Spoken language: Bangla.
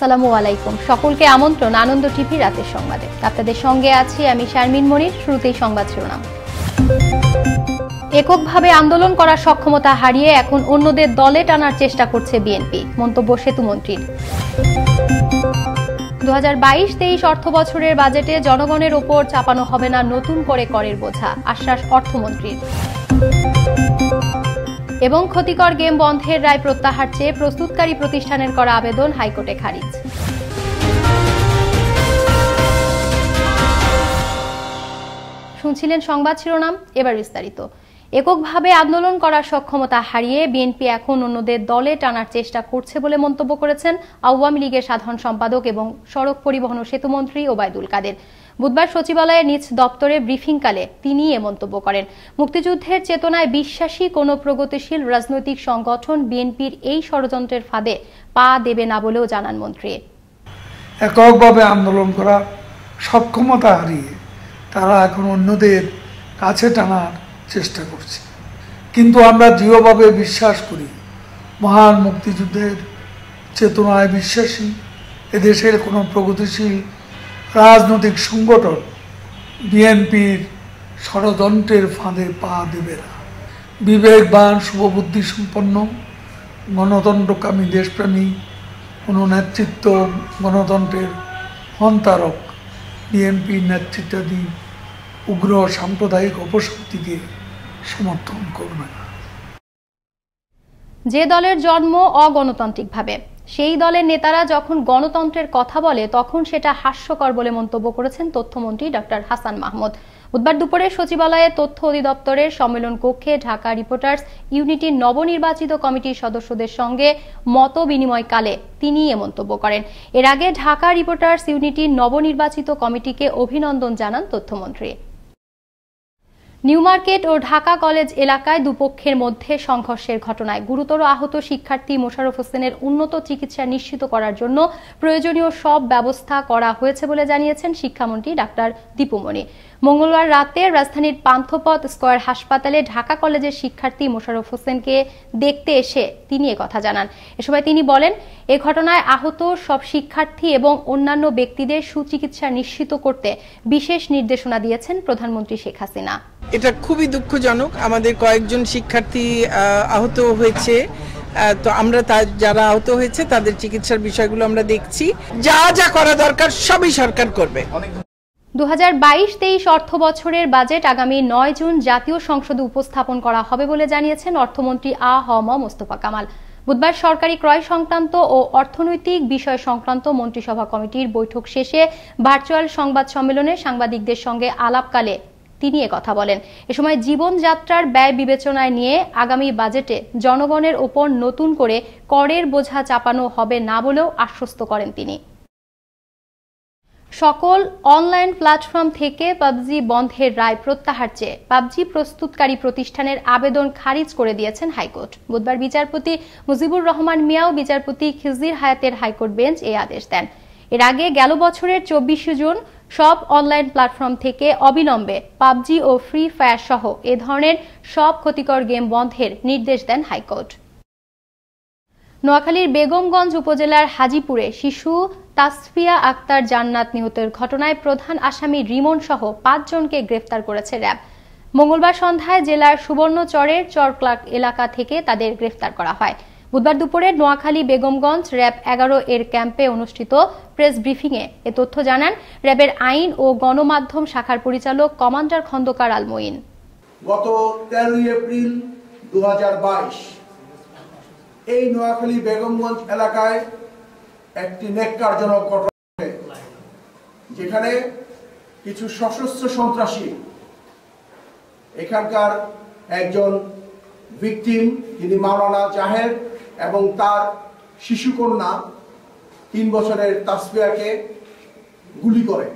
আসসালামু আলাইকুম। সকলকে আমন্ত্রণ আনন্দ টিভি রাতের সংবাদে। আপনাদের সঙ্গে আছি আমি শারমিন মনির। শুরুতেই সংবাদ শিরোনাম। এককভাবে আন্দোলন করার সক্ষমতা হারিয়ে এখন অন্যদের দলে টানার চেষ্টা করছে বিএনপি, মন্তব্য সেতুমন্ত্রীর। 2022-23 অর্থ বছরের বাজেটে জনগণের ওপর চাপানো হবে না নতুন করে করের বোঝা, আশ্বাস অর্থমন্ত্রীর। এবং ক্ষতিকর গেম বন্ধের রায় প্রত্যাহার চেয়ে প্রস্তুতকারী প্রতিষ্ঠানের করা আবেদন হাইকোর্টে খারিজ। শুনছিলেন সংবাদ শিরোনাম, এবার বিস্তারিত। এককভাবে আন্দোলন করার সক্ষমতা হারিয়ে বিএনপি এখন অন্যদের দলে টানার চেষ্টা করছে বলে মন্তব্য করেছেন আওয়ামী লীগের সাধারণ সম্পাদক এবং সড়ক পরিবহন ও সেতুমন্ত্রী ওবায়দুল কাদের। বুধবার সচিবালয়ে নিজ দপ্তরে ব্রিফিংকালে তিনি এ মন্তব্য করেন। মুক্তিযুদ্ধের চেতনায় বিশ্বাসী কোনো প্রগতিশীল রাজনৈতিক সংগঠন বিএনপির এই ষড়যন্ত্রের ফাঁদে পা দেবে না বলেও জানান মন্ত্রী। এককভাবে আন্দোলন করা সক্ষমতা হারিয়ে তারা এখন অন্যদের কাছে টানার চেষ্টা করছে, কিন্তু আমরা দৃঢ়ভাবে বিশ্বাস করি, মহান মুক্তিযুদ্ধের চেতনায় বিশ্বাসী এদেশের কোনো প্রগতিশীল রাজনৈতিক সংগঠন বিএনপির ষড়যন্ত্রের ফাঁদে পা দেবে না। বিবেকবান, শুভবুদ্ধি সম্পন্ন, গণতন্ত্রকামী, দেশপ্রেমী কোনো নেতৃত্ব গণতন্ত্রের হন্তারক বিএনপির নেতৃত্বাধীন উগ্র সাম্প্রদায়িক অপশক্তিকে সমর্থন করবে না। যে দলের জন্ম অগণতান্ত্রিকভাবে, সেই দলের নেতারা যখন গণতন্ত্রের কথা বলে তখন সেটা হাস্যকর বলে মন্তব্য করেছেন তথ্যমন্ত্রী ডক্টর হাসান মাহমুদ। বুধবার দুপুরে সচিবালয়ে তথ্য অধিদপ্তরের সম্মেলন কক্ষে ঢাকা রিপোর্টার্স ইউনিটির নবনির্বাচিত কমিটির সদস্যদের সঙ্গে মত বিনিময়কালে তিনি এ মন্তব্য করেন। এর আগে ঢাকা রিপোর্টার্স ইউনিটির নবনির্বাচিত কমিটিকে অভিনন্দন জানান তথ্যমন্ত্রী। নিউ মার্কেট ও ঢাকা কলেজ এলাকায় দুপক্ষের মধ্যে সংঘর্ষের ঘটনায় গুরুতর আহত শিক্ষার্থী মোশাররফ হোসেনের উন্নত চিকিৎসা নিশ্চিত করার জন্য প্রয়োজনীয় সব ব্যবস্থা করা হয়েছে বলে জানিয়েছেন শিক্ষামন্ত্রী ডাক্তার দীপু মনি। মঙ্গলবার রাতে রাজধানীর পান্থপথ স্কয়ার হাসপাতালে ঢাকা কলেজের শিক্ষার্থী মোশাররফ হোসেনকে দেখতে এসে তিনি একথা জানান। এ সময় তিনি বলেন, এ ঘটনায় আহত সব শিক্ষার্থী এবং অন্যান্য ব্যক্তিদের সুচিকিৎসা নিশ্চিত করতে বিশেষ নির্দেশনা দিয়েছেন প্রধানমন্ত্রী শেখ হাসিনা। এটা খুবই দুঃখজনক, আমাদের কয়েকজন শিক্ষার্থী আহত হয়েছে, তো আমরা যারা আহত হয়েছে তাদের চিকিৎসার বিষয়গুলো আমরা দেখছি। যা যা করা দরকার সবই সরকার করবে। 2022-23 অর্থ বছরের বাজেট আগামী 9 জুন জাতীয় সংসদে উপস্থাপন করা হবে বলে জানিয়েছেন অর্থমন্ত্রী আ.হ.ম মোস্তফা কামাল। বুধবার সরকারি ক্রয় সংক্রান্ত ও অর্থনৈতিক বিষয় সংক্রান্ত মন্ত্রিসভা কমিটির বৈঠক শেষে ভার্চুয়াল সংবাদ সম্মেলনে সাংবাদিকদের সঙ্গে আলাপকালে তিনি একথা বলেন। এ সময় জীবনযাত্রার ব্যয় বিবেচনায় নিয়ে আগামী বাজেটে জনগণের ওপর নতুন করে করের বোঝা চাপানো হবে না বলেও আশ্বস্ত করেন তিনি। সকল অনলাইন প্ল্যাটফর্ম থেকে পাবজি বন্ধের রায় প্রত্যাহার চেয়ে পাবজি প্রস্তুতকারী প্রতিষ্ঠানের আবেদন খারিজ করে দিয়েছেন হাইকোর্ট। বুধবার বিচারপতি মুজিবুর রহমান মিয়া ও বিচারপতি খিজির হায়াতের হাইকোর্ট বেঞ্চ এই আদেশ দেন। এর আগে গেল বছরের 24 জুন সব অনলাইন প্ল্যাটফর্ম থেকে অবিলম্বে পাবজি ও ফ্রি ফায়ার সহ এ ধরনের সব ক্ষতিকর গেম বন্ধের নির্দেশ দেন হাইকোর্ট। নোয়াখালীর বেগমগঞ্জ উপজেলার হাজিপুরে শিশু তাসফিয়া আক্তার জান্নাত নিহতের ঘটনায় প্রধান আসামি রিমন সহ 5 জনকে গ্রেফতার করেছে র্যাব। মঙ্গলবার সন্ধ্যায় জেলার সুবর্ণচরের চরক্লাক এলাকা থেকে তাদের গ্রেফতার করা হয়। বুধবার দুপুরে নোয়াখালী বেগমগঞ্জ র্যাব 11 এর ক্যাম্পে অনুষ্ঠিত প্রেস ব্রিফিংয়ে এ তথ্য জানান র্যাবের আইন ও গণমাধ্যম শাখার পরিচালক কমান্ডার খন্দকার আল মঈন। গত 13 এপ্রিল 2022 এই নোয়াখালী বেগমগঞ্জ এলাকায় একটি ন্যাক্কারজনক ঘটনা ঘটে, যেখানে কিছু সশস্ত্র সন্ত্রাসী এখানকার একজন ভিকটিম, তিনি মাওলানা জাহের, এবং তার শিশুকন্যা 3 বছরের তাসফিয়াকে গুলি করে।